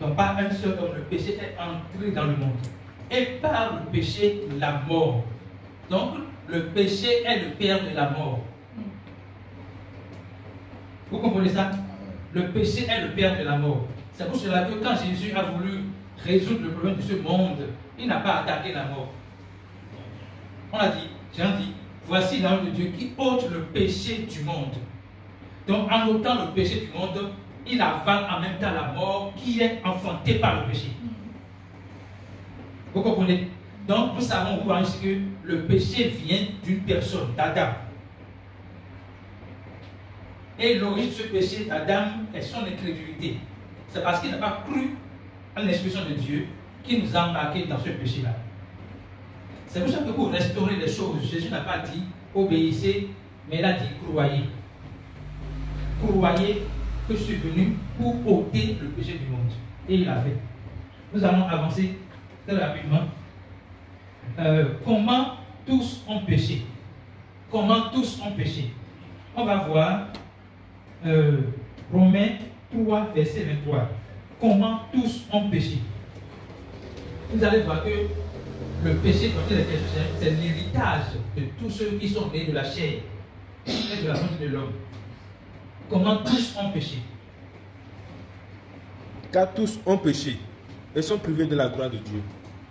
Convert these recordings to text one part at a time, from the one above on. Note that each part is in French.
Donc par un seul homme, le péché est entré dans le monde. Et par le péché, la mort. Donc le péché est le père de la mort. Vous comprenez ça? Le péché est le père de la mort. C'est pour cela que quand Jésus a voulu résoudre le problème de ce monde, il n'a pas attaqué la mort. On a dit, Jean dit, voici l'ange de Dieu qui ôte le péché du monde. Donc en ôtant le péché du monde, il avale en même temps la mort qui est enfantée par le péché. Vous comprenez? Donc nous savons que le péché vient d'une personne, d'Adam. Et l'origine de ce péché d'Adam est son incrédulité. C'est parce qu'il n'a pas cru à l'expression de Dieu qui nous a embarqués dans ce péché-là. C'est pour ça que pour restaurer les choses, Jésus n'a pas dit obéissez, mais il a dit croyez. Croyez que je suis venu pour ôter le péché du monde. Et il l'a fait. Nous allons avancer très rapidement. Comment tous ont péché? Comment tous ont péché? On va voir Romains 3, verset 23. Comment tous ont péché? Vous allez voir que le péché, c'est l'héritage de tous ceux qui sont nés de la chair et de la volonté de l'homme. Comment tous ont péché? Car tous ont péché et sont privés de la gloire de Dieu.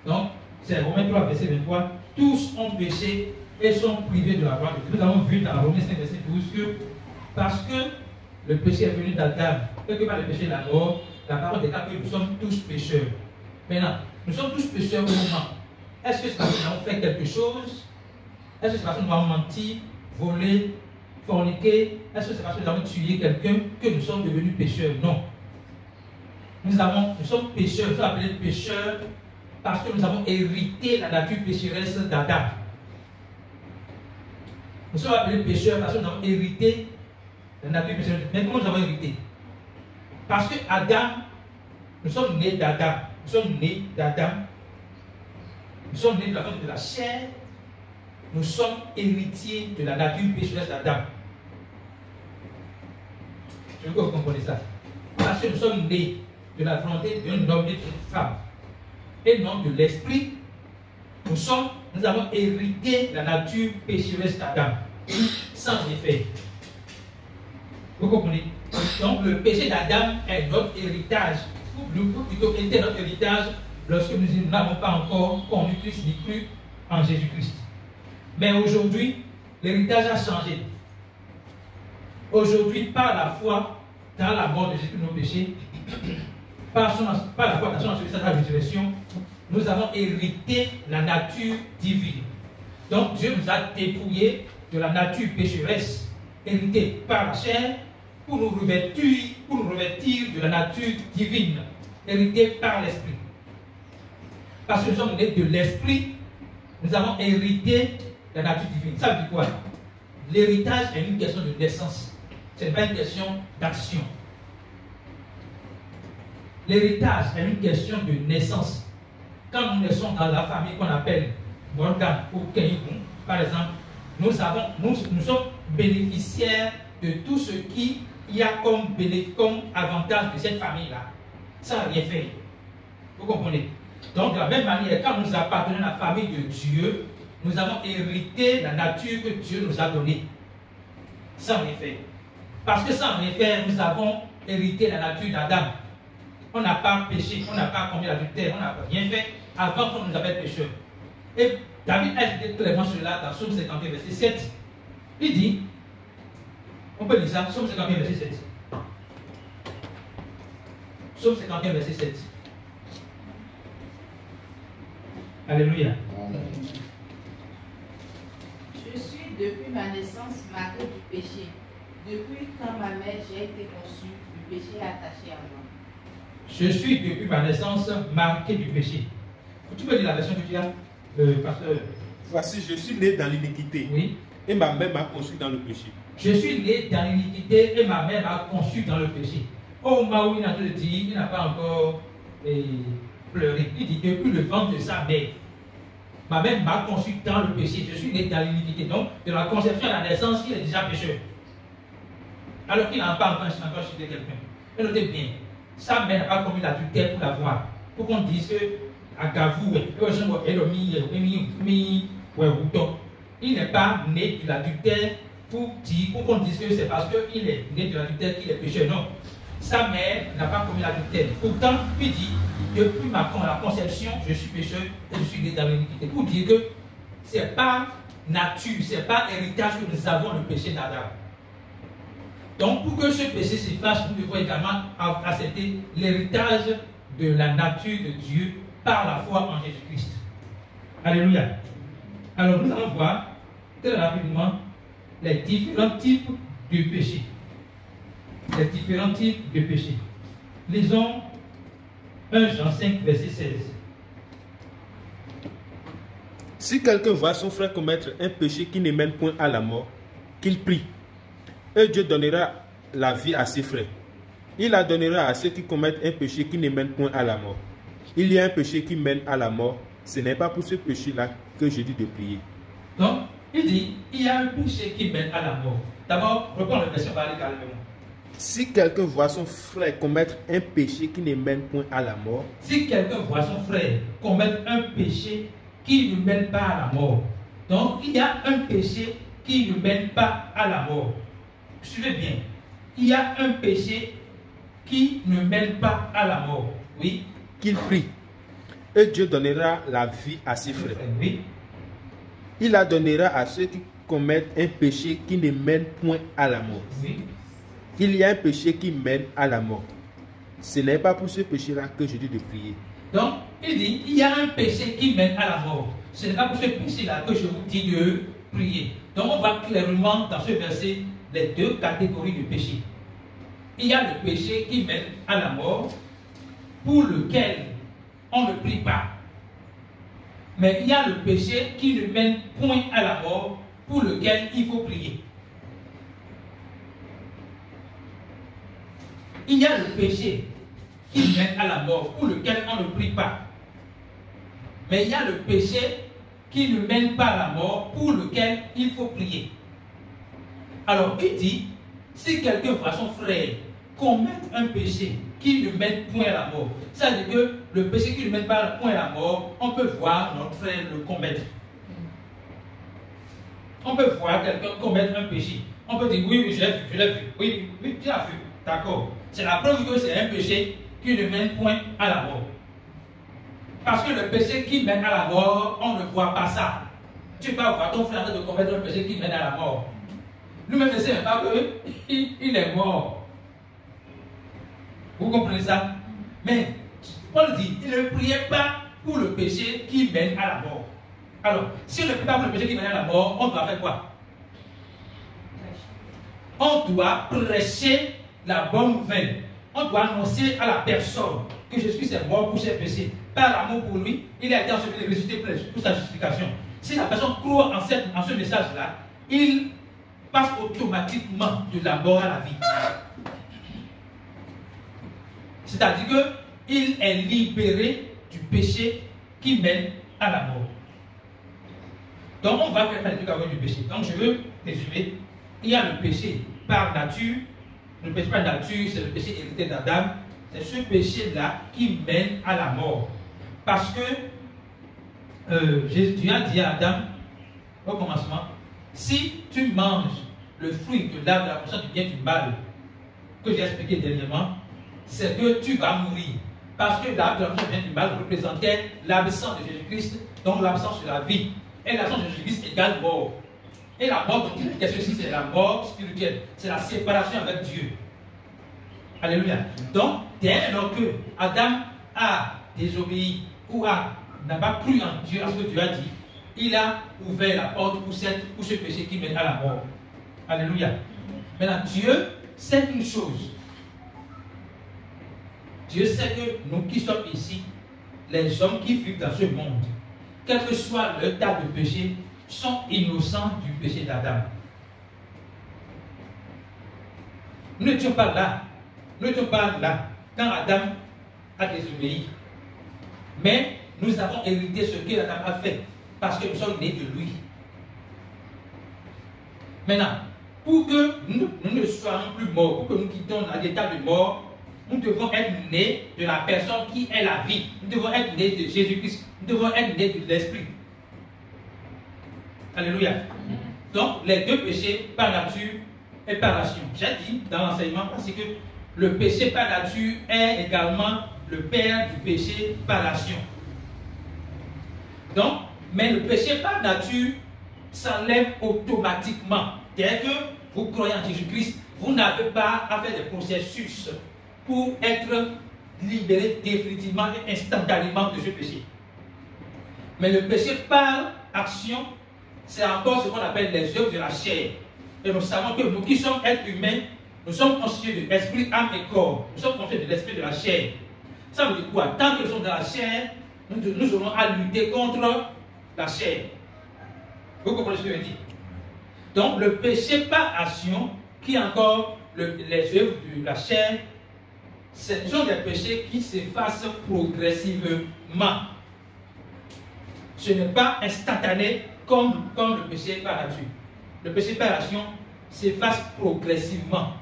Donc, c'est Romains 3, verset 23. Tous ont péché et sont privés de la gloire de Dieu. Nous avons vu dans Romains 5, verset 12 que parce que le péché est venu d'Adam et que par le péché de la mort, la parole déclare que nous sommes tous pécheurs. Maintenant, nous sommes tous pécheurs au moment. Est-ce que c'est parce que nous avons fait quelque chose? Est-ce que c'est parce que nous avons menti, volé, forniqué? Est-ce que c'est parce que nous avons tué quelqu'un que nous sommes devenus pécheurs? Non. Nous sommes pécheurs, nous sommes appelés pécheurs parce que nous avons hérité la nature pécheresse d'Adam. Nous sommes appelés pécheurs parce que nous avons hérité la nature pécheresse. Mais comment nous avons hérité? Parce que Adam, nous sommes nés d'Adam. Nous sommes nés d'Adam. Nous sommes nés de la force de la chair. Nous sommes héritiers de la nature pécheresse d'Adam. Je veux que vous compreniez ça. Parce que nous sommes nés de la volonté d'un homme et d'une femme. Et non de l'esprit. Nous avons hérité la nature pécheresse d'Adam. Sans effet. Vous comprenez? Donc le péché d'Adam est notre héritage. Ou plutôt était notre héritage lorsque nous n'avons pas encore connu Christ ni cru en Jésus-Christ. Mais aujourd'hui, l'héritage a changé. Aujourd'hui, par la foi dans la mort de Jésus pour nos péchés, par la foi dans son enseignement de la résurrection, nous avons hérité la nature divine. Donc Dieu nous a dépouillés de la nature pécheresse, héritée par la chair, pour nous revêtir de la nature divine, héritée par l'esprit. Parce que nous sommes nés de l'esprit, nous avons hérité de la nature divine. Ça veut dire quoi? L'héritage est une question de naissance. Ce n'est pas une question d'action. L'héritage est une question de naissance. Quand nous naissons dans la famille qu'on appelle Morgan ou Kenyun, par exemple, nous sommes bénéficiaires de tout ce qui y a comme avantage de cette famille-là. Ça n'a rien fait. Vous comprenez? Donc, de la même manière, quand nous appartenons à la famille de Dieu, nous avons hérité la nature que Dieu nous a donnée. Sans effet. Parce que sans effet, nous avons hérité la nature d'Adam. On n'a pas péché, on n'a pas commis l'adultère, on n'a rien fait avant qu'on nous appelle pécheurs. Et David a dit clairement cela dans Psaume 51, verset 7. Il dit, on peut lire ça, Psaume 51, verset 7. Psaume 51, verset 7. Alléluia. Je suis depuis ma naissance marqué du péché. Depuis quand ma mère j'ai été conçue, le péché est attaché à moi. Je suis depuis ma naissance marqué du péché. Tu peux dire la version que tu as, pasteur? Voici, je suis né dans l'iniquité. Oui. Et ma mère m'a conçu dans le péché. Je suis né dans l'iniquité et ma mère m'a conçu dans le péché. Au moment où il a dit, il n'a pas encore pleuré. Il dit depuis le ventre de sa mère. Ma mère m'a conçu dans le péché. Je suis né dans l'iniquité. Donc, de la conception à la naissance, il est déjà pécheur. Alors qu'il n'a pas encore chuté quelqu'un. Et notez bien, sa mère n'a pas commis l'adultère pour l'avoir. Pour qu'on dise que Agavou, il n'est pas né de l'adultère pour qu'on dise que c'est parce qu'il est né de l'adultère qu'il est pécheur. Non. Sa mère n'a pas commis l'adultère. Pourtant, il dit, depuis la conception, je suis pécheur et je suis né dans l'iniquité. Pour dire que ce n'est pas nature, ce n'est pas héritage que nous avons le péché d'Adam. Donc, pour que ce péché s'efface, nous devons également accepter l'héritage de la nature de Dieu par la foi en Jésus-Christ. Alléluia. Alors, nous allons voir très rapidement les différents types de péché. Les différents types de péché. Lisons 1 Jean 5, verset 16. Si quelqu'un voit son frère commettre un péché qui ne mène point à la mort, qu'il prie. Et Dieu donnera la vie à ses frères. Il la donnera à ceux qui commettent un péché qui ne mène point à la mort. Il y a un péché qui mène à la mort. Ce n'est pas pour ce péché-là que je dis de prier. Donc, il dit, il y a un péché qui mène à la mort. D'abord, reprends le verset, on va aller calmement. Si quelqu'un voit son frère commettre un péché qui ne mène point à la mort. Si quelqu'un voit son frère commettre un péché qui ne mène pas à la mort. Donc, il y a un péché qui ne mène pas à la mort. Suivez bien. Il y a un péché qui ne mène pas à la mort. Oui. Qu'il prie. Et Dieu donnera la vie à ses frères. Oui. Il la donnera à ceux qui commettent un péché qui ne mène point à la mort. Oui. Il y a un péché qui mène à la mort. Ce n'est pas pour ce péché-là que je dis de prier. Donc, il dit, il y a un péché qui mène à la mort. Ce n'est pas pour ce péché-là que je vous dis de prier. Donc, on voit clairement dans ce verset les deux catégories de péché. Il y a le péché qui mène à la mort, pour lequel on ne prie pas. Mais il y a le péché qui ne mène point à la mort, pour lequel il faut prier. Il y a le péché qui mène à la mort, pour lequel on ne prie pas. Mais il y a le péché qui ne mène pas à la mort, pour lequel il faut prier. Alors, il dit, si quelqu'un voit son frère commettre un péché qui ne mène point à la mort, ça veut dire que le péché qui ne mène pas point à la mort, on peut voir notre frère le commettre. On peut voir quelqu'un commettre un péché. On peut dire, oui, je l'ai vu. Oui, tu l'as vu. D'accord. C'est la preuve que c'est un péché qui ne mène point à la mort. Parce que le péché qui mène à la mort, on ne voit pas ça. Tu peux voir ton frère de commettre un péché qui mène à la mort. Lui-même ne sait pas qu'il est mort. Vous comprenez ça? Mais Paul dit, il ne priait pas pour le péché qui mène à la mort. Alors, si on ne prie pas pour le péché qui mène à la mort, on doit faire quoi? On doit prêcher la bonne nouvelle. On doit annoncer à la personne que Jésus est mort pour ses péchés. Par l'amour pour lui, il a été enseveli et ressuscité pour sa justification. Si la personne croit en ce message-là, il passe automatiquement de la mort à la vie. C'est-à-dire qu'il est libéré du péché qui mène à la mort. Donc on va faire les deux du péché. Donc je veux résumer. Il y a le péché par nature. Le péché par nature, c'est le péché hérité d'Adam. C'est ce péché-là qui mène à la mort. Parce que Dieu a dit à Adam, au commencement, si tu manges le fruit de l'arbre de la connaissance du bien et du mal, que j'ai expliqué dernièrement, c'est que tu vas mourir. Parce que l'arbre de la connaissance du bien et du mal représentait l'absence de Jésus-Christ, donc l'absence de la vie. Et l'absence de Jésus-Christ égale mort. Et la mort, qu'est-ce que c'est? La mort spirituelle. C'est la séparation avec Dieu. Alléluia. Donc, dès lors que Adam a désobéi ou n'a pas cru en Dieu, à ce que Dieu a dit, il a ouvert la porte pour ce péché qui mène à la mort. Alléluia. Maintenant, Dieu sait une chose. Dieu sait que nous qui sommes ici, les hommes qui vivent dans ce monde, quel que soit leur tas de péché, sont innocents du péché d'Adam. Nous n'étions pas là. Nous n'étions pas là quand Adam a désobéi. Mais nous avons hérité ce qu'Adam a fait parce que nous sommes nés de lui. Maintenant, pour que nous ne soyons plus morts, pour que nous quittions l'état de mort, nous devons être nés de la personne qui est la vie. Nous devons être nés de Jésus-Christ. Nous devons être nés de l'Esprit. Alléluia. Donc, les deux péchés, par nature et par action. J'ai dit dans l'enseignement parce que le péché par nature est également le père du péché par action. Donc, mais le péché par nature s'enlève automatiquement. Dès que vous croyez en Jésus-Christ, vous n'avez pas à faire des processus pour être libéré définitivement et instantanément de ce péché. Mais le péché par action, c'est encore ce qu'on appelle les œuvres de la chair. Et nous savons que nous qui sommes êtres humains, nous sommes constitués de l'esprit, âme et corps. Nous sommes constitués de l'esprit de la chair. Ça veut dire quoi? Tant que nous sommes dans la chair, nous aurons à lutter contre la chair. Vous comprenez ce que je veux dire? Donc le péché par action, qui est encore les œuvres de la chair, ce sont des péchés qui s'effacent progressivement. Ce n'est pas instantané comme le péché par nature. Le péché par action s'efface progressivement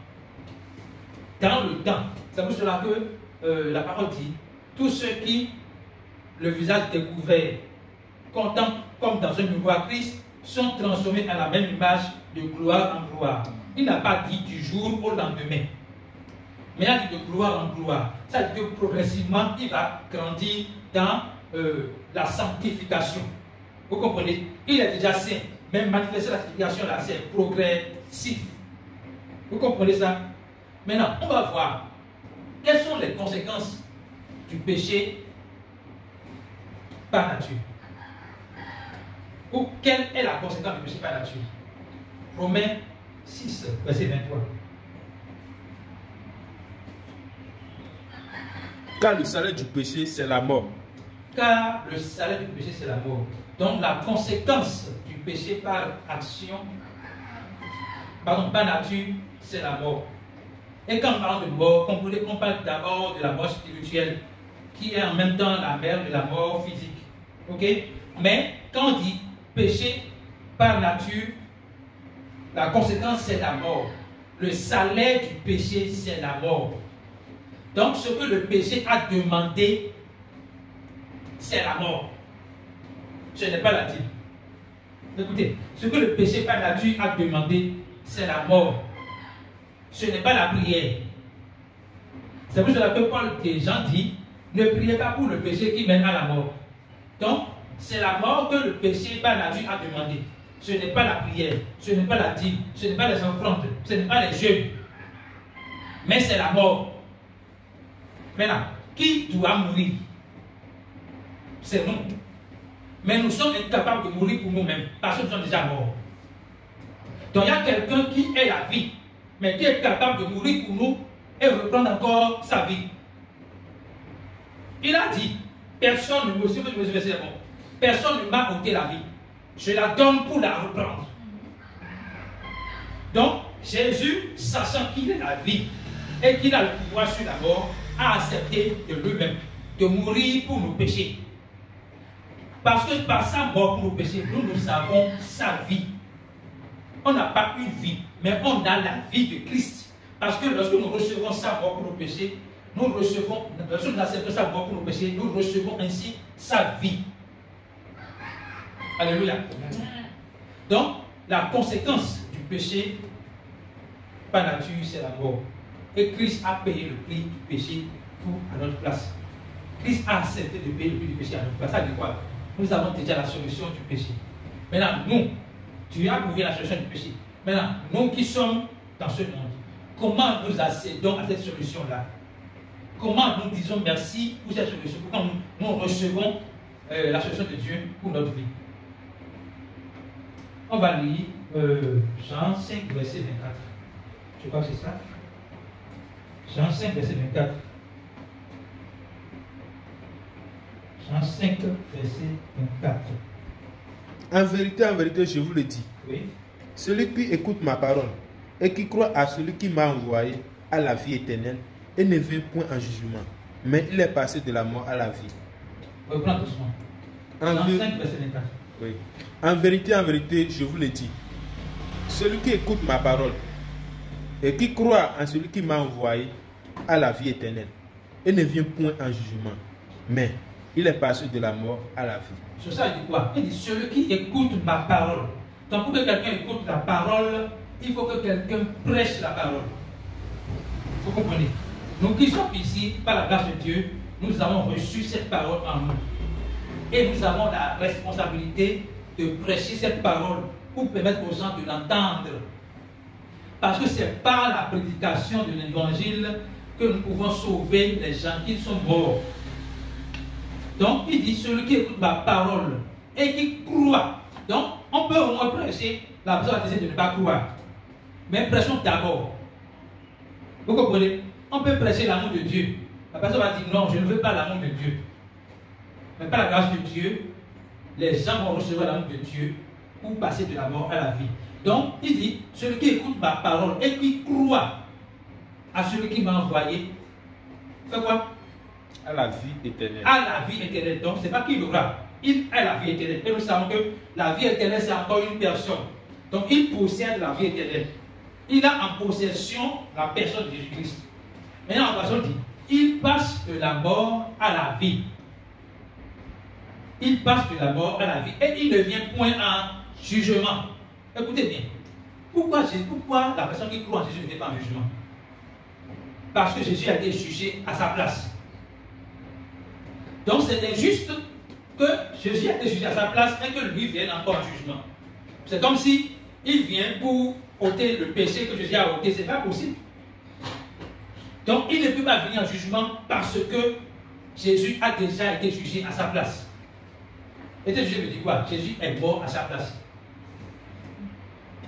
dans le temps. C'est pour cela que la parole dit, tous ceux qui, le visage découvert, contemplent comme dans un miroir Christ, sont transformés à la même image de gloire en gloire. Il n'a pas dit du jour au lendemain, mais il a dit de gloire en gloire. Ça veut dire que progressivement, il va grandir dans la sanctification. Vous comprenez? Il est déjà saint, mais manifester la sanctification là, c'est progressif. Vous comprenez ça? Maintenant, on va voir quelles sont les conséquences du péché par nature. Ou quelle est la conséquence du péché par nature? Romains 6, verset 23. Car le salaire du péché, c'est la mort. Car le salaire du péché, c'est la mort. Donc la conséquence du péché par action, par nature, c'est la mort. Et quand on parle de mort, comprenez qu'on parle d'abord de la mort spirituelle, qui est en même temps la mère de la mort physique. Ok? Mais quand on dit péché par nature, la conséquence c'est la mort. Le salaire du péché, c'est la mort. Donc ce que le péché a demandé, c'est la mort. Ce n'est pas la dîme. Écoutez, ce que le péché par nature a demandé, c'est la mort. Ce n'est pas la prière. C'est pour cela que Paul et Jean dit, ne priez pas pour le péché qui mène à la mort. Donc, c'est la mort que le péché par nature a demandé. Ce n'est pas la prière, ce n'est pas la dîme, ce n'est pas les offrandes, ce n'est pas les jeûnes. Mais c'est la mort. Maintenant, qui doit mourir? C'est nous. Mais nous sommes incapables de mourir pour nous-mêmes, parce que nous sommes déjà morts. Donc il y a quelqu'un qui est la vie, mais qui est capable de mourir pour nous et reprendre encore sa vie. Il a dit, personne ne me personne ne m'a ôté la vie. Je la donne pour la reprendre. Donc, Jésus, sachant qu'il est la vie et qu'il a le pouvoir sur la mort, a accepté de lui-même de mourir pour nos péchés. Parce que par sa mort pour nos péchés, nous avons sa vie. On n'a pas une vie, mais on a la vie de Christ. Parce que lorsque nous recevons sa mort pour nos péchés, lorsque nous acceptons sa mort pour nos péchés, nous recevons ainsi sa vie. Alléluia. Donc, la conséquence du péché par nature, c'est la mort. Et Christ a payé le prix du péché à notre place. Christ a accepté de payer le prix du péché à notre place. Ça veut dire quoi? Nous avons déjà la solution du péché. Maintenant, nous, tu as prouvé la solution du péché. Maintenant, nous qui sommes dans ce monde, comment nous accédons à cette solution-là? Comment nous disons merci pour cette solution? Pourquoi nous recevons la solution de Dieu pour notre vie? On va lire Jean 5, verset 24. Je crois que c'est ça. Jean 5, verset 24. Jean 5, verset 24. En vérité, je vous le dis. Oui. Celui qui écoute ma parole et qui croit à celui qui m'a envoyé a la vie éternelle et ne vient point en jugement, mais il est passé de la mort à la vie. Reprends doucement. Jean 5, verset 24. Oui. En vérité, je vous le dis. Celui qui écoute ma parole et qui croit en celui qui m'a envoyé à la vie éternelle et ne vient point en jugement, mais il est passé de la mort à la vie. Sur ça, il dit quoi? Il dit celui qui écoute ma parole. Donc, pour que quelqu'un écoute la parole, il faut que quelqu'un prêche la parole. Vous comprenez? Nous qui sommes ici, par la grâce de Dieu, nous avons reçu cette parole en nous. Et nous avons la responsabilité de prêcher cette parole pour permettre aux gens de l'entendre. Parce que c'est par la prédication de l'évangile que nous pouvons sauver les gens qui sont morts. Donc, il dit celui qui écoute ma parole et qui croit. Donc, on peut au moins prêcher. La personne va décider de ne pas croire. Mais prêchons d'abord. Vous comprenez? On peut prêcher l'amour de Dieu. La personne va dire non, je ne veux pas l'amour de Dieu. Mais par la grâce de Dieu, les gens vont recevoir l'amour de Dieu pour passer de la mort à la vie. Donc, il dit, celui qui écoute ma parole et qui croit à celui qui m'a envoyé, fait quoi? À la vie éternelle. À la vie éternelle. Donc, ce n'est pas qu'il aura. Il a la vie éternelle. Et nous savons que la vie éternelle, c'est encore une personne. Donc, il possède la vie éternelle. Il a en possession la personne de Jésus-Christ. Maintenant, la personne dit, il passe de la mort à la vie. Il passe de la mort à la vie. Et il ne vient point en jugement. Écoutez bien. Pourquoi la personne qui croit en Jésus ne vient pas en jugement? Parce que Jésus a été jugé à sa place. Donc c'est injuste que Jésus a été jugé à sa place et que lui vienne encore en jugement. C'est comme si il vient pour ôter le péché que Jésus a ôté. Ce n'est pas possible. Donc il ne peut pas venir en jugement parce que Jésus a déjà été jugé à sa place. Et Jésus me dit quoi? Jésus est mort à sa place.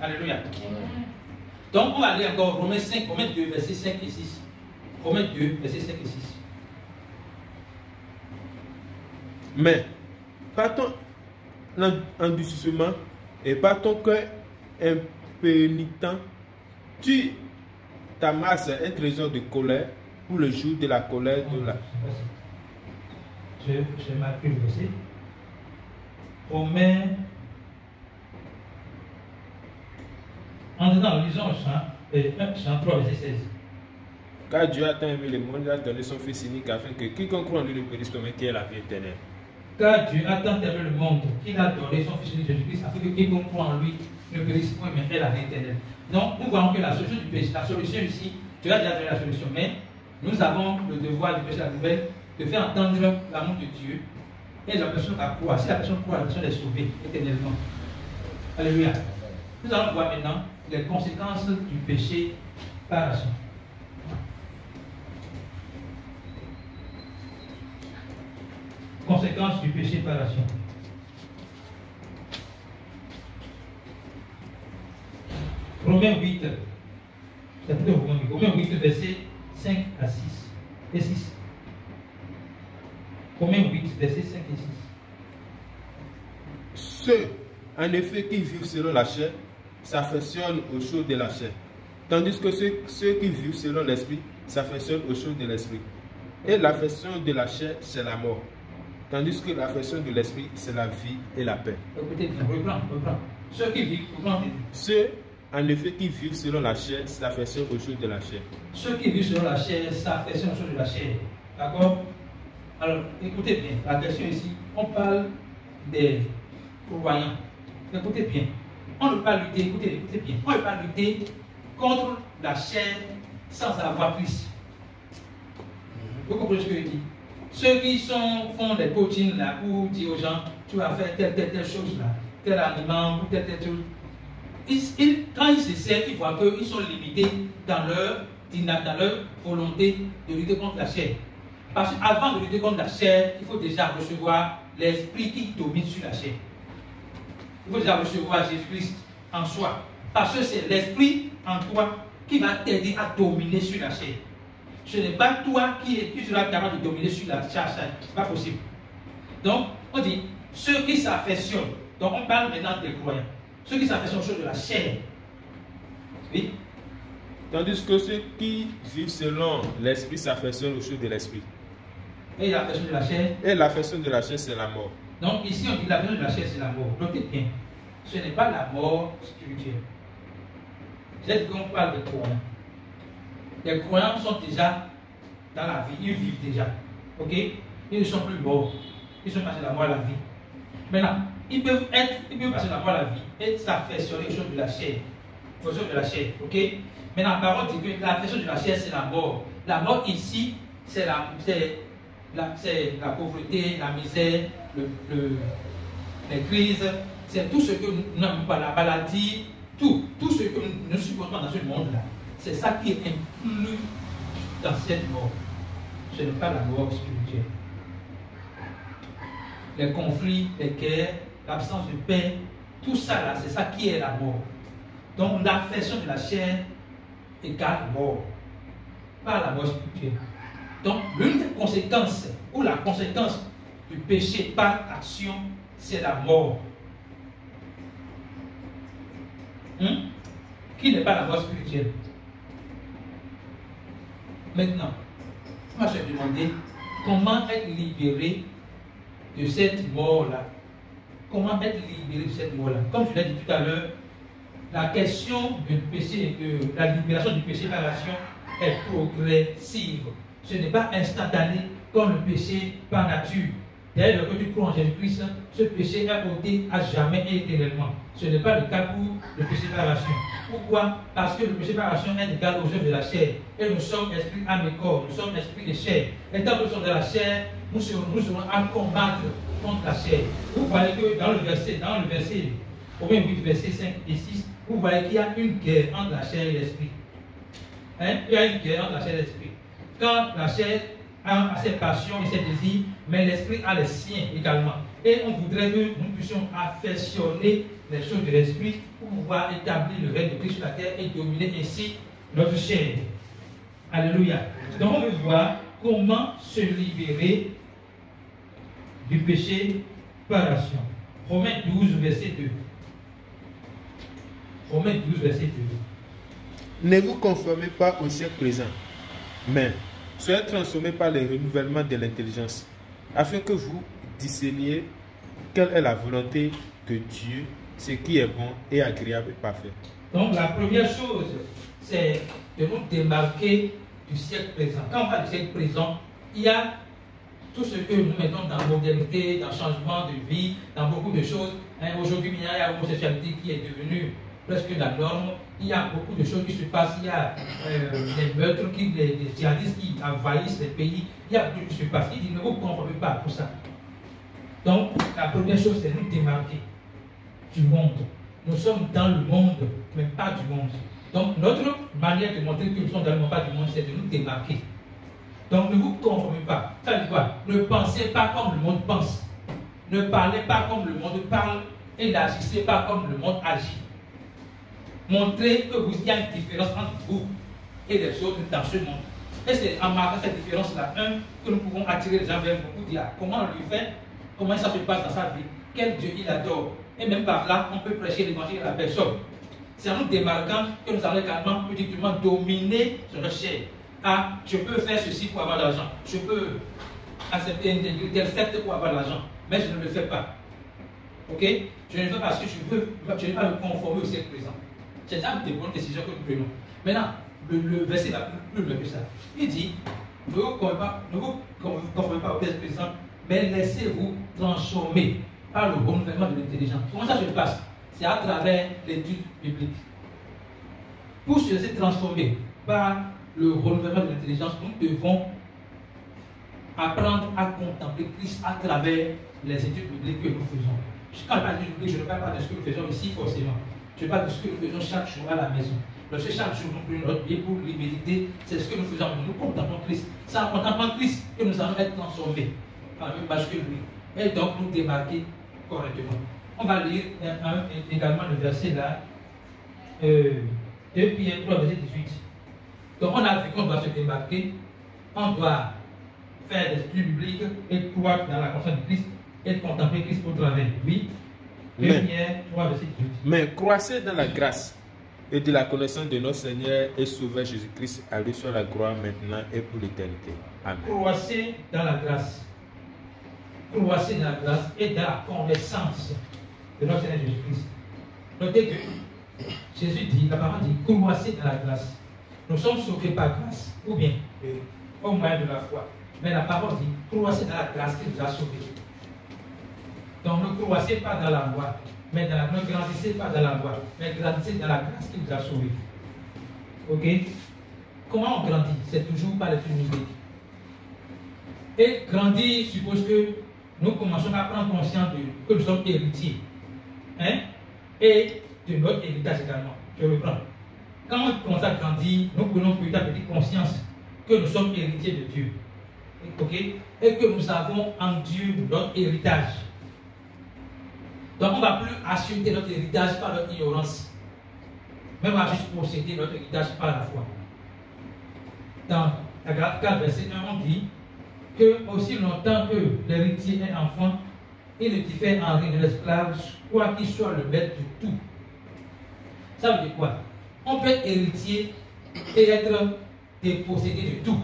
Alléluia. Donc on va aller encore Romains 2, versets 5 et 6. Romains 2, versets 5 et 6. Mais, par ton endurcissement et par ton cœur impénitent, tu t'amasses un trésor de colère pour le jour de la colère de la... J'ai marqué le verset. Romains. En dedans, lisons Jean 3, verset 16. Car Dieu a tant aimé le monde, il a donné son Fils unique afin que quiconque croit en lui ne périsse pas, mais qu'il ait la vie éternelle. Car Dieu a tant aimé le monde qu'il a donné son Fils unique Jésus-Christ afin que quiconque croit en lui ne périsse point, mais ait la vie éternelle. Donc, nous voyons que la solution du péché, la solution ici, Dieu a déjà donné la solution, mais nous avons le devoir de prêcher la nouvelle, de faire entendre l'amour de Dieu, et la personne va croire. Si la personne croit, la personne est sauvée éternellement. Alléluia. Nous allons voir maintenant les conséquences du péché par action. Conséquences du péché par action. Romains 8, chapitre Romains 8, versets 5 à 6 et 6. Romains 8, versets 5 et 6. Ceux, en effet, qui vivent selon la chair, s'affectionnent aux choses de la chair, tandis que ceux qui vivent selon l'esprit s'affectionnent aux choses de l'esprit. Et l'affection de la chair, c'est la mort, tandis que l'affection de l'esprit, c'est la vie et la paix. Écoutez bien, reprends. Ceux qui vivent, ceux, en effet, qui vivent selon la chair s'affectionnent aux choses de la chair. Ceux qui vivent selon la chair s'affectionnent aux choses de la chair. D'accord? Alors, écoutez bien, la question ici, on parle des croyants. Écoutez bien. On ne peut pas lutter, écoutez bien, on ne peut pas lutter contre la chair sans avoir plus. Vous comprenez ce que je dis? Ceux qui font des coachings là pour dire aux gens, tu vas faire telle chose là, tel aliment ou telle chose. Quand ils se servent, ils voient qu'ils sont limités dans leur volonté de lutter contre la chair. Parce qu'avant de lutter contre la chair, il faut déjà recevoir l'esprit qui domine sur la chair. Il faut déjà recevoir Jésus-Christ en soi. Parce que c'est l'esprit en toi qui va t'aider à dominer sur la chair. Ce n'est pas toi qui sera capable de dominer sur la chair. Ce n'est pas possible. Donc, on dit, ceux qui s'affectionnent. Donc, on parle maintenant des croyants. Ceux qui s'affectionnent aux choses de la chair. Oui. Tandis que ceux qui vivent selon l'esprit s'affectionnent aux choses de l'esprit. Et l'affection de la chair. Et l'affection de la chair, c'est la mort. Donc ici, on dit l'affection de la chair, c'est la mort. Notez bien, ce n'est pas la mort spirituelle. J'ai dit qu'on parle des croyants. Les croyants sont déjà dans la vie, ils vivent déjà. Ok? Ils ne sont plus morts. Ils sont passés de la mort à la vie. Maintenant, ils peuvent passer de la mort à la vie et s'affectionner aux choses de la chair. Aux choses de la chair. Ok? Maintenant, la parole dit que l'affection de la chair, c'est la mort. La mort ici, c'est la pauvreté, la misère, les crises, c'est tout ce que nous n'avons pas, la maladie, tout ce que nous ne supportons pas dans ce monde-là. C'est ça qui est inclus dans cette mort. Ce n'est pas la mort spirituelle. Les conflits, les guerres, l'absence de paix, tout ça là, c'est ça qui est la mort. Donc l'affection de la chair égale mort, pas la mort spirituelle. Donc l'une des conséquences, ou la conséquence du péché par action, c'est la mort. Qui n'est pas la mort spirituelle. Maintenant, moi je vais demander comment être libéré de cette mort-là. Comment être libéré de cette mort-là. Comme je l'ai dit tout à l'heure, la question du péché, de la libération du péché par action est progressive. Ce n'est pas instantané comme le péché par nature. Dès lors que tu crois en Jésus-Christ, ce péché est ôté à jamais et éternellement. Ce n'est pas le cas pour le péché par action. Pourquoi? Parce que le péché par action est égal aux œuvres de la chair. Et nous sommes esprit, âme et corps. Nous sommes esprit et chair. Et tant que nous sommes de la chair, nous serons à combattre contre la chair. Vous voyez que dans le verset, Romains 8, versets 5 et 6, vous voyez qu'il y a une guerre entre la chair et l'esprit. Il y a une guerre entre la chair et l'esprit. Quand la chair a ses passions et ses désirs, mais l'esprit a les siens également. Et on voudrait que nous puissions affectionner les choses de l'esprit pour pouvoir établir le règne de Christ sur la terre et dominer ainsi notre chair. Alléluia. Donc on veut voir comment se libérer du péché par action. Romains 12, verset 2. Romains 12, verset 2. Ne vous conformez pas au siècle présent, mais soyez transformés par le renouvellement de l'intelligence, afin que vous discerniez quelle est la volonté de Dieu, ce qui est bon et agréable et parfait. Donc la première chose, c'est de nous démarquer du siècle présent. Quand on parle du siècle présent, il y a tout ce que nous mettons dans la modernité, dans le changement de vie, dans beaucoup de choses. Aujourd'hui, il y a l'homosexualité qui est devenue presque la norme. Il y a beaucoup de choses qui se passent. Il y a des meurtres, des djihadistes qui envahissent les pays. Il y a beaucoup de choses qui se passent. Il dit ne vous conformez pas à tout ça. Donc, la première chose, c'est de nous démarquer du monde. Nous sommes dans le monde, mais pas du monde. Donc, notre manière de montrer que nous sommes dans le monde, pas du monde, c'est de nous démarquer. Donc, ne vous conformez pas. Ça veut dire quoi? Ne pensez pas comme le monde pense. Ne parlez pas comme le monde parle et n'agissez pas comme le monde agit. Montrez que il y a une différence entre vous et les autres dans ce monde. Et c'est en marquant cette différence-là, que nous pouvons attirer les gens vers nous pour dire comment on lui fait, comment ça se passe dans sa vie, quel Dieu il adore. Et même par là, on peut prêcher l'évangile à la personne. C'est en nous démarquant que nous allons également politiquement dominer sur notre chair. Ah, je peux faire ceci pour avoir de l'argent. Je peux accepter une telle secte pour avoir de l'argent. Mais je ne le fais pas. Ok? Je ne le fais pas parce que je ne veux pas me conformer au siècle présent. C'est ça des bonnes décisions que nous prenons. Maintenant, le verset va plus loin que ça. Il dit, ne vous conformez pas au siècle présent, mais laissez-vous transformer par le renouvellement de l'intelligence. Comment ça se passe? C'est à travers l'étude biblique. Pour se laisser transformer par le renouvellement de l'intelligence, nous devons apprendre à contempler Christ à travers les études bibliques que nous faisons. Quand je parle d'études bibliques, je ne parle pas de ce que nous faisons ici forcément. Je parle de ce que nous faisons chaque jour à la maison. Parce que chaque jour, nous prenons notre Bible pour les méditer. C'est ce que nous faisons. Nous contemplons Christ. C'est en contemplant Christ que nous allons être transformés par la même base que lui. Et donc nous démarquer correctement. On va lire également le verset là. 2 Pierre 3, verset 18. Donc on a vu qu'on doit se démarquer. On doit faire des études bibliques et croire dans la conscience de Christ et contempler Christ au travers. Oui. 2 Pierre 3, verset 18. Mais croissez dans la grâce et de la connaissance de notre Seigneur et Sauveur Jésus-Christ, à lui soit la gloire maintenant et pour l'éternité. Amen. Croissez dans la grâce. Croissez dans la grâce et dans la connaissance de notre Seigneur Jésus-Christ. Notez que Jésus dit, la parole dit, croissez dans la grâce. Nous sommes sauvés par grâce. Ou bien, au moyen de la foi. Mais la parole dit, croissez dans la grâce qui vous a sauvés. Donc ne croissez pas dans la loi, mais ne grandissez pas dans la loi, mais grandissez dans la grâce qui vous a sauvés. Ok? Comment on grandit? C'est toujours par l'unité. Et grandir suppose que nous commençons à prendre conscience que nous sommes héritiers. Hein? Et de notre héritage également. Je reprends. Quand on commence à grandir, nous prenons petit à petit conscience que nous sommes héritiers de Dieu. Ok? Et que nous avons en Dieu notre héritage. Donc on ne va plus assumer notre héritage par notre ignorance. Mais on va juste posséder notre héritage par la foi. Dans la Galates 4, verset 1, on dit que aussi longtemps que l'héritier est enfant, il ne diffère en rien de l'esclave, quoi qu'il soit le maître de tout. Ça veut dire quoi? On peut être héritier et être dépossédé de tout,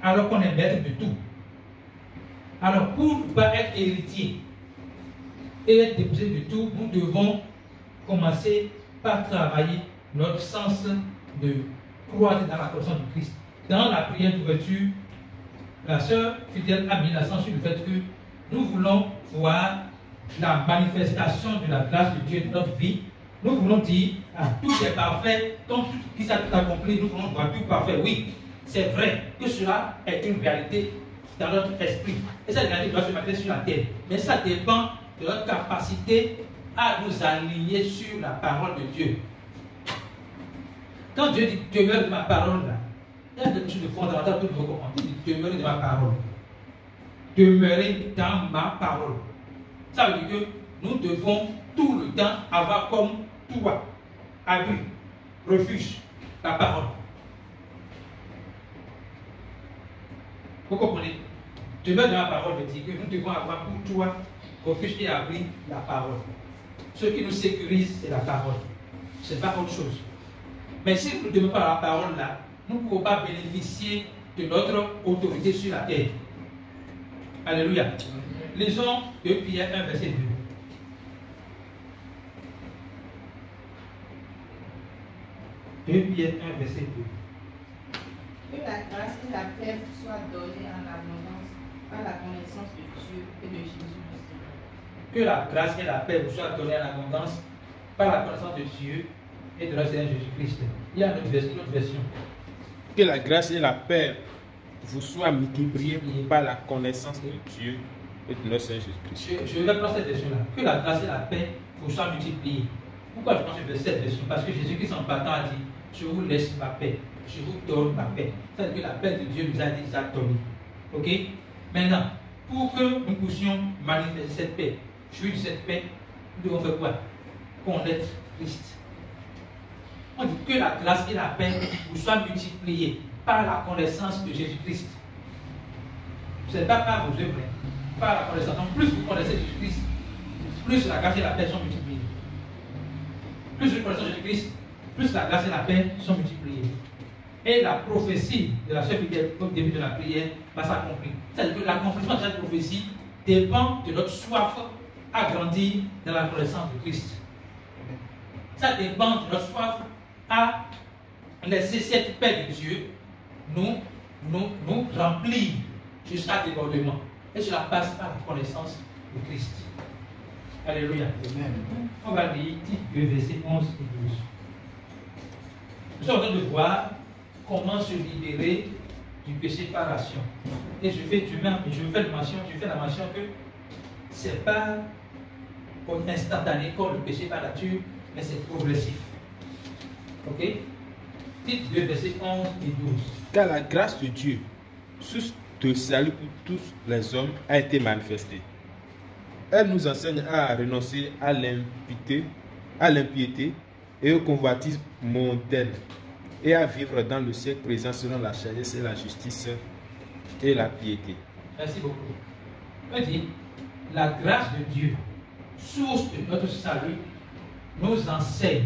alors qu'on est maître de tout. Alors pour ne pas être héritier et être dépossédé de tout, nous devons commencer par travailler notre sens de croître dans la connaissance du Christ. Dans la prière d'ouverture, la sœur fidèle a mis l'accent sur le fait que nous voulons voir la manifestation de la grâce de Dieu dans notre vie. Nous voulons dire, tout est parfait, comme tout qui s'est tout accompli, nous voulons voir tout parfait. Oui, c'est vrai que cela est une réalité dans notre esprit. Et cette réalité doit se manifester sur la terre. Mais ça dépend de notre capacité à nous aligner sur la parole de Dieu. Quand Dieu dit demeure de ma parole, là, il y a quelque chose de fondamental que nous devons comprendre. Il dit demeurer de ma parole. Demeurer dans ma parole. Ça veut dire que nous devons tout le temps avoir comme toit, abri, refuge, la parole. Vous comprenez? Demeurer dans ma parole veut dire que nous devons avoir pour toit, refuge et abri, la parole. Ce qui nous sécurise, c'est la parole. Ce n'est pas autre chose. Mais si nous ne demeurons pas la parole là, nous ne pouvons pas bénéficier de notre autorité sur la terre. Alléluia. Lisons 2 Pierre 1, verset 2. Pierre 1, verset 2. Que la grâce et la paix vous soient données en abondance par la connaissance de Dieu et de Jésus du Seigneur. Que la grâce et la paix vous soient données en abondance par la connaissance de Dieu et de notre Seigneur Jésus-Christ. Il y a une autre version. Que la grâce et la paix vous soient multipliées par la connaissance de Dieu et de notre Seigneur Jésus-Christ. Je vais prendre cette version-là. Que la grâce et la paix vous soient multipliées. Pourquoi je pense cette version? Parce que Jésus-Christ en partant a dit, je vous laisse ma paix, je vous donne ma paix. C'est-à-dire que la paix de Dieu nous a déjà donné. Ok? Maintenant, pour que nous puissions manifester cette paix, jouir de cette paix, nous devons faire quoi? Connaître Christ. On dit que la grâce et la paix vous soient multipliées par la connaissance de Jésus-Christ. Ce n'est pas par vos œuvres, par la connaissance. Donc, plus vous connaissez Jésus-Christ, plus la grâce et la paix sont multipliées. Plus vous connaissez Jésus-Christ, plus la grâce et la paix sont multipliées. Et la prophétie de la sœur fidèle au début de la prière va s'accomplir. C'est-à-dire que l'accomplissement de cette prophétie dépend de notre soif à grandir dans la connaissance de Christ. Ça dépend de notre soif à laisser cette paix de Dieu nous remplir jusqu'à débordement. Et cela passe par la connaissance de Christ. Alléluia. Amen. On va lire Tite 2, versets 11 et 12. Nous sommes en train de voir comment se libérer du péché par action. Et je fais la mention que ce n'est pas instantané comme le péché par nature, mais c'est progressif. Ok? Tite 2, versets 11 et 12. Car la grâce de Dieu, source de salut pour tous les hommes, a été manifestée. Elle nous enseigne à renoncer à l'impiété et au convoitisme mondain et à vivre dans le siècle présent selon la sagesse et la justice et la piété. Merci beaucoup. On dit, la grâce de Dieu, source de notre salut, nous enseigne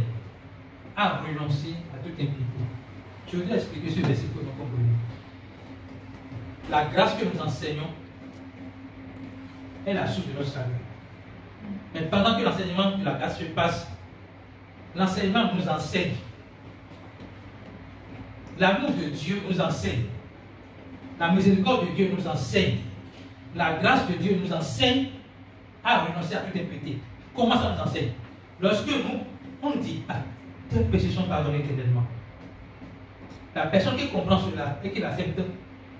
à renoncer à toute impiété. Je voudrais expliquer ce verset pour nous comprendre. La grâce que nous enseignons est la source de notre salut. Mais pendant que l'enseignement de la grâce se passe, l'enseignement nous enseigne. L'amour de Dieu nous enseigne La miséricorde de Dieu nous enseigne. La grâce de Dieu nous enseigne à renoncer à toute impureté. Comment ça nous enseigne? Lorsque nous, on dit, ah, tes péchés sont pardonnés éternellement. La personne qui comprend cela et qui l'accepte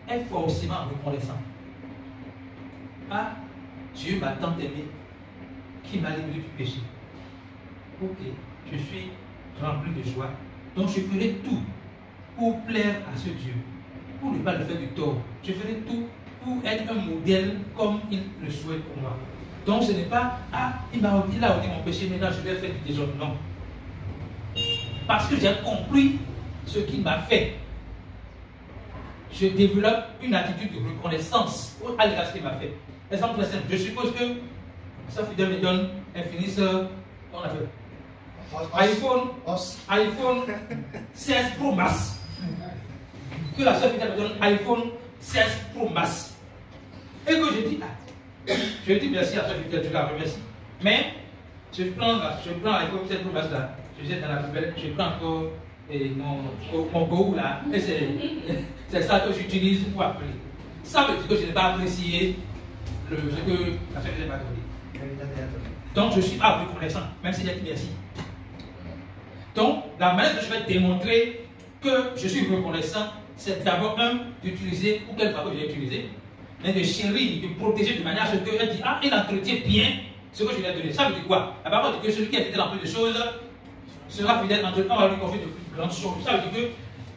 est forcément reconnaissant. Ah, Dieu m'a tant aimé qui m'a libéré du péché. Ok, je suis rempli de joie. Donc je ferai tout pour plaire à ce Dieu, pour ne pas le faire du tort. Je ferai tout pour être un modèle comme il le souhaite pour moi. Donc ce n'est pas, ah, il a ôté mon péché, maintenant je vais faire du désordre. Non. Parce que j'ai compris ce qu'il m'a fait. Je développe une attitude de reconnaissance à l'égard de ce qu'il m'a fait. Exemple très simple, je suppose que ça fidèle me donne un finisseur, on appelle iPhone 16 Pro Max. Que la soeur fidèle me donne iPhone 16 Pro Max. Et que je dis, ah, je dis merci à la soeur fidèle, je la remercie. Mais je prends l'iPhone 16 Pro Max là, je jette dans la poubelle, je prends encore mon Go là, et c'est ça que j'utilise pour appeler. Ça veut dire que je n'ai pas apprécié ce que la soeur fidèle m'a donné. Donc je suis pas reconnaissant, même si j'ai dit merci. Donc, la manière que je vais démontrer que je suis reconnaissant, c'est d'abord d'utiliser, ou quel fardeau j'ai utilisé, mais de chérir, de protéger de manière à ce qu'elle dit, ah, il entretient bien ce que je lui ai donné. Ça veut dire quoi? La parole dit que celui qui est fidèle en peu de choses sera fidèle en peu de choses, on va lui confier de plus grandes choses. Ça veut dire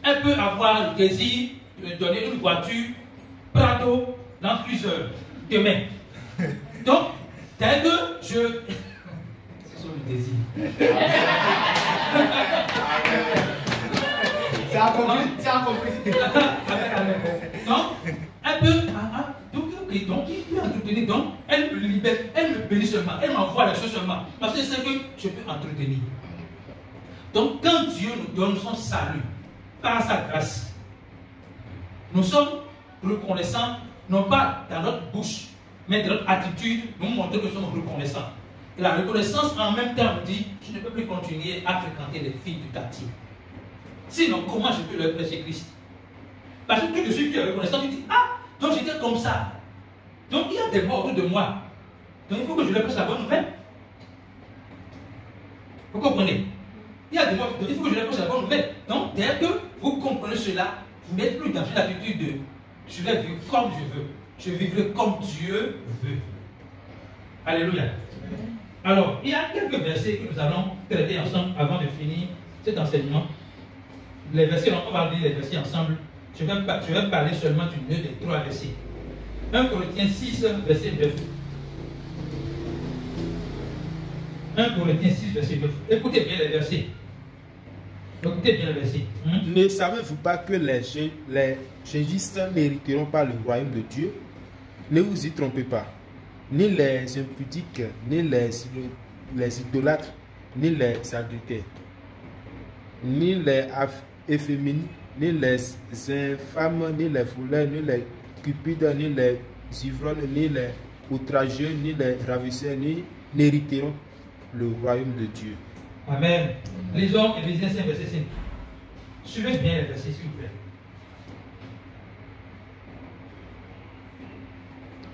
qu'elle peut avoir le désir de donner une voiture Prado dans plusieurs demain. Donc, dès que je... C'est sur le désir. C'est compris. Donc, elle peut. Donc, il peut entretenir. Donc, elle me libère, elle me bénit seulement. Elle m'envoie les choses seulement. Parce que c'est que je peux entretenir. Donc, quand Dieu nous donne son salut par sa grâce, nous sommes reconnaissants, non pas dans notre bouche, mais dans notre attitude, nous montrons que nous sommes reconnaissants. Et la reconnaissance en même temps me dit, je ne peux plus continuer à fréquenter les filles du quartier. Sinon, comment je peux leur prêcher Christ? Parce que tout de suite, tu es reconnaissant, tu dis, ah, donc j'étais comme ça. Donc il y a des morts autour de moi. Donc il faut que je leur prêche la bonne nouvelle. Vous comprenez? Il y a des morts, donc il faut que je leur prêche la bonne nouvelle. Donc dès que vous comprenez cela, vous n'êtes plus dans une attitude de, je vais vivre comme je veux. Je vivrai comme Dieu veut. Alléluia. Alors, il y a quelques versets que nous allons traiter ensemble avant de finir cet enseignement. Les versets, on va lire les versets ensemble. Je vais parler seulement du nœud des 3 versets. 1 Corinthiens 6, verset 9. 1 Corinthiens 6, verset 9. Écoutez bien les versets. Écoutez bien les versets. Ne savez-vous pas que les jégistes n'hériteront pas le royaume de Dieu? Ne vous y trompez pas. Ni les impudiques, ni les idolâtres, ni les adultères, ni les efféminés, ni les infâmes, ni les voleurs, ni les cupides, ni les ivrognes, ni les outrageux, ni les ravisseurs, ni n'hériteront le royaume de Dieu. Amen. Lisons Éphésiens 5, verset 5. Suivez bien les versets, s'il vous plaît.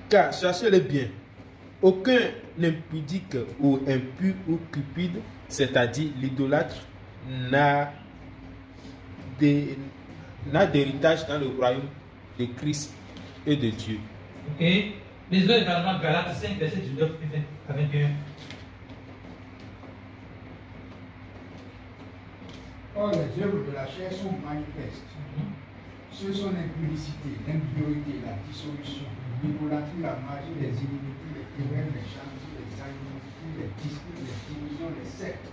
Car, cherchez-les bien, aucun impudique ou impur ou cupide, c'est-à-dire l'idolâtre, n'a d'héritage dans le royaume de Christ et de Dieu. Ok. Lisons également Galates 5, verset 19 à 21. Or, les œuvres de la chair sont manifestes. Ce sont l'impudicité, l'impurité, la dissolution, l'idolâtrie, la magie, les inimités, les querelles, les jalousies, les animosités, les disputes, les divisions, les sectes,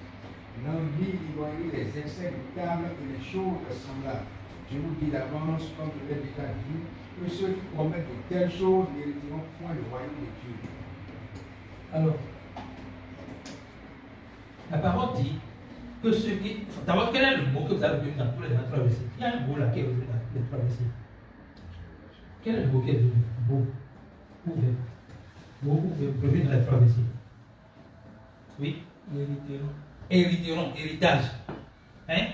l'envie, l'ivoirie, les excès de table et les choses semblables. Je vous dis d'avance, comme je l'ai déjà dit, que ceux qui commettent de telles choses n'hériteront point le royaume de Dieu. Alors, la parole dit que ceux qui... D'abord, quel est le mot que vous avez vu dans tous les 3 versets? Il y a un mot là qui est revenu dans les 3 versets. Quel est le mot qui est revenu? Mot ouvert. Mot ouvert, revenu dans les 3 versets. Oui? Hériteront, héritage. Hein?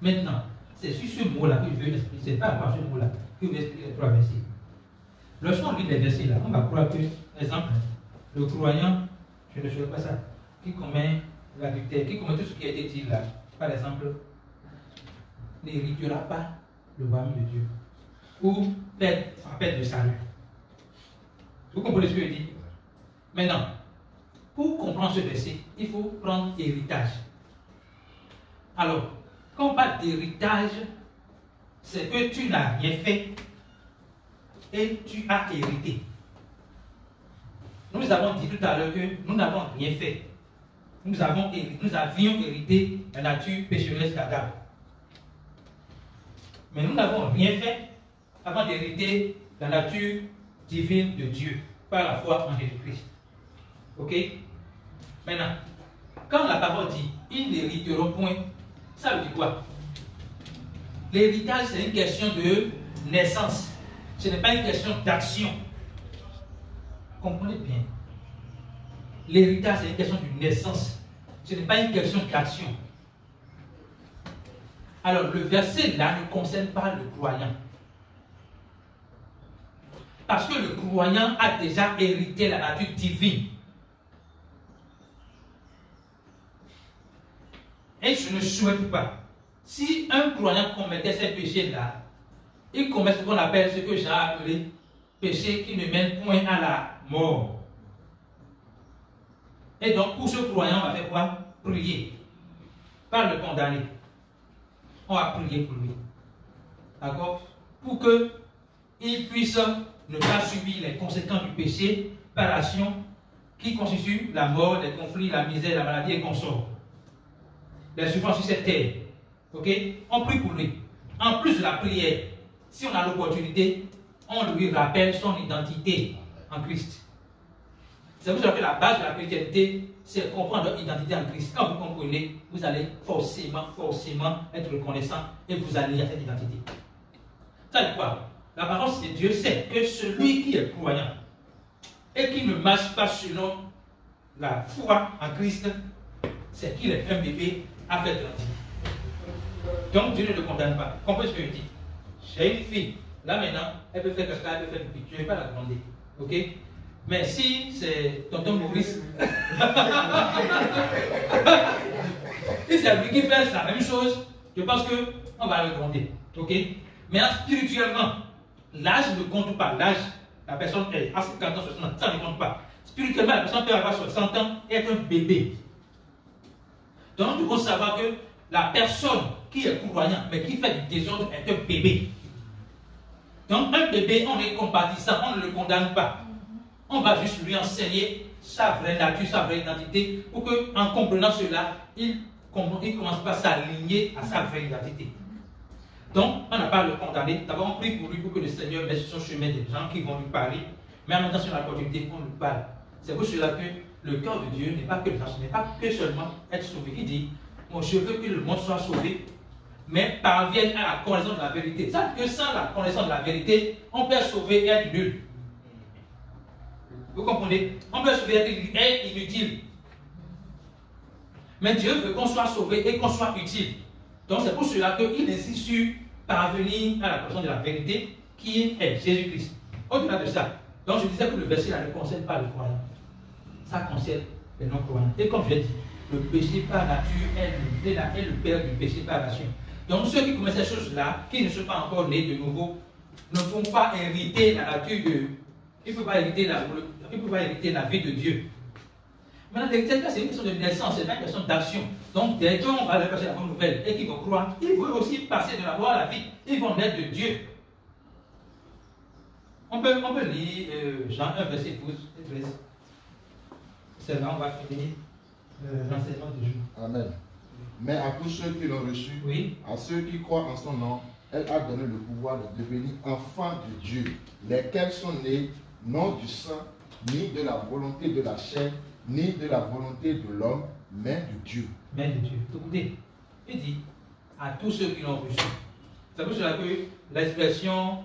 Maintenant, c'est sur ce mot-là que je veux expliquer. C'est pas par ce mot-là qui vous explique les 3 versets. Lorsqu'on lit les versets là, on va croire que, par exemple, le croyant, je ne sais pas ça, qui commet l'adultère, qui commet tout ce qui a été dit là, par exemple, n'héritera pas le royaume de Dieu, ou perdre le salut. Vous comprenez ce que je dis? Maintenant, pour comprendre ce verset, il faut prendre héritage. Alors, quand on parle d'héritage, c'est que tu n'as rien fait et tu as hérité. Nous avons dit tout à l'heure que nous n'avons rien fait. Nous avions hérité la nature pécheresse d'Adam. Mais nous n'avons rien fait avant d'hériter la nature divine de Dieu par la foi en Jésus-Christ. Ok? Maintenant, quand la parole dit ils n'hériteront point, ça veut dire quoi? L'héritage, c'est une question de naissance. Ce n'est pas une question d'action. Comprenez bien. L'héritage, c'est une question de naissance. Ce n'est pas une question d'action. Alors, le verset là ne concerne pas le croyant. Parce que le croyant a déjà hérité la nature divine. Et je ne souhaite pas. Si un croyant commettait ces péchés-là, il commet ce qu'on appelle, ce que j'ai appelé péché qui ne mène point à la mort. Et donc, pour ce croyant, on va faire quoi? Prier. Pas le condamner. On va prier pour lui. D'accord? Pour qu'il puisse ne pas subir les conséquences du péché par l'action qui constitue la mort, les conflits, la misère, la maladie et consorts. Les souffrances sur cette terre. Ok? On prie pour lui. En plus de la prière, si on a l'opportunité, on lui rappelle son identité en Christ. C'est pour ça que la base de la chrétienté, c'est comprendre votre identité en Christ. Quand vous comprenez, vous allez forcément être reconnaissant et vous allez à cette identité. Ça veut dire quoi? La parole de Dieu sait que celui qui est croyant et qui ne marche pas selon la foi en Christ, c'est qu'il est un bébé à faire grandir. Donc Dieu ne le condamne pas. Comprenez ce que je dis? J'ai une fille, là maintenant, elle peut faire caca, elle peut faire pipi. Je ne vais pas la gronder. Ok? Mais si c'est tonton Maurice, si c'est lui qui fait la même chose, je pense qu'on va le gronder. Ok? Mais spirituellement, l'âge ne compte pas. L'âge, la personne est à 50 ans, 60 ans, ça ne compte pas. Spirituellement, la personne peut avoir 60 ans et être un bébé. Donc, il faut savoir que la personne qui est croyant, mais qui fait du désordre, est un bébé. Donc, un bébé, on est compatissant, on ne le condamne pas. On va juste lui enseigner sa vraie nature, sa vraie identité, pour qu'en comprenant cela, il commence pas à s'aligner à sa vraie identité. Donc, on n'a pas à le condamner. D'abord, on prie pour lui, pour que le Seigneur mette sur son chemin des gens qui vont lui parler. Mais en même temps, sur l'opportunité, on lui parle. C'est pour cela que le cœur de Dieu n'est pas que n'est pas que seulement être sauvé. Il dit, moi, je veux que le monde soit sauvé, mais parvienne à la connaissance de la vérité. Ça veut dire que sans la connaissance de la vérité, on peut être sauvé et être nul. Vous comprenez? On peut sauver et être inutile. Mais Dieu veut qu'on soit sauvé et qu'on soit utile. Donc c'est pour cela qu'il insiste sur parvenir à la connaissance de la vérité qui est Jésus-Christ. Au-delà de ça, donc je disais que le verset là ne concerne pas le croyant. Ça concerne les non-croyants. Et comme je l'ai dit, le péché par nature est le père du péché par nation. Donc ceux qui commettent ces choses-là, qui ne sont pas encore nés de nouveau, ne vont pas hériter la nature de... Ils ne peuvent pas hériter la vie de Dieu. Maintenant, l'héritage, c'est une question de naissance, c'est pas une question d'action. Donc, dès qu'on va leur passer la bonne nouvelle et qu'ils vont croire, ils vont aussi passer de la mort à la vie. Ils vont naître de Dieu. On peut lire Jean 1, verset 12 et 13. C'est là on va finir l'enseignement du jour. Amen. Mais à tous ceux qui l'ont reçu, oui, à ceux qui croient en son nom, elle a donné le pouvoir de devenir enfants de Dieu, lesquels sont nés non du sang, ni de la volonté de la chair, ni de la volonté de l'homme, mais de Dieu. Mais de Dieu. Écoutez, il dit à tous ceux qui l'ont reçu. C'est pour cela que l'expression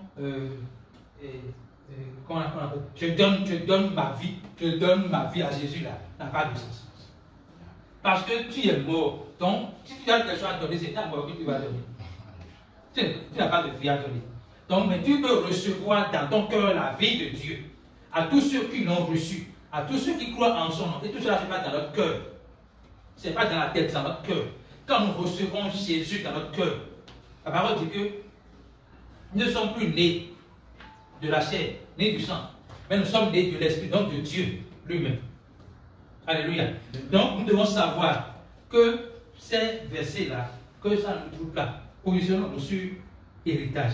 je donne ma vie à Jésus là, n'a pas de sens. Parce que tu es mort. Donc, si tu as quelque chose à donner, c'est ta mort que tu vas donner. Tu n'as pas de vie à donner. Donc, mais tu peux recevoir dans ton cœur la vie de Dieu. À tous ceux qui l'ont reçu, à tous ceux qui croient en son nom. Et tout cela, ce n'est pas dans notre cœur. Ce n'est pas dans la tête, c'est dans notre cœur. Quand nous recevons Jésus dans notre cœur, la parole dit que nous ne sommes plus nés de la chair, nés du sang, mais nous sommes nés de l'Esprit, donc de Dieu lui-même. Alléluia. Donc, nous devons savoir que ces versets-là, que ça ne nous trouve pas. Positionnons-nous sur héritage.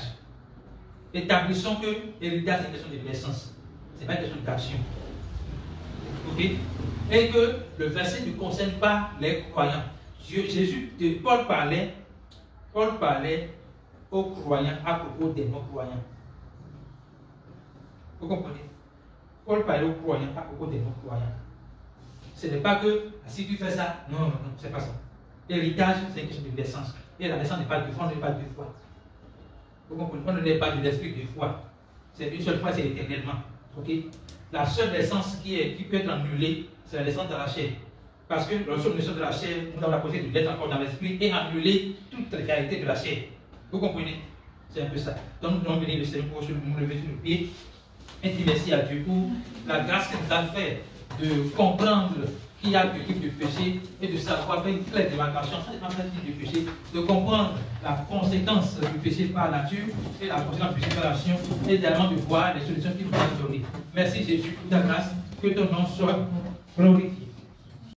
Établissons que l'héritage est une question de naissance. Ce n'est pas une question d'action. Ok? Et que le verset ne concerne pas les croyants. Paul parlait aux croyants à propos des non-croyants. Vous comprenez? Paul parlait aux croyants à propos des non-croyants. Ce n'est pas que si tu fais ça, non, c'est pas ça. L'héritage, c'est une question de naissance. Et la naissance n'est pas deux fois, on n'est pas deux fois. Vous comprenez? On n'est pas de l'esprit deux fois. C'est une seule fois, c'est éternellement. Okay? La seule naissance qui peut être annulée, c'est la naissance de la chair. Parce que lorsque nous sommes de la chair, nous avons la possibilité d'être encore dans l'esprit et annuler toute la qualité de la chair. Vous comprenez? C'est un peu ça. Donc nous allons bénir le Seigneur pour nous lever sur le pied et dire merci à Dieu pour la grâce qu'il nous a fait de comprendre qu'il y a deux types de péché et de savoir faire une claire démarcation sur les différents types de péché, de comprendre la conséquence du péché par nature et la conséquence du péché par l'action et également de voir les solutions qu'il nous a données. Merci Jésus pour ta grâce, que ton nom soit glorifié.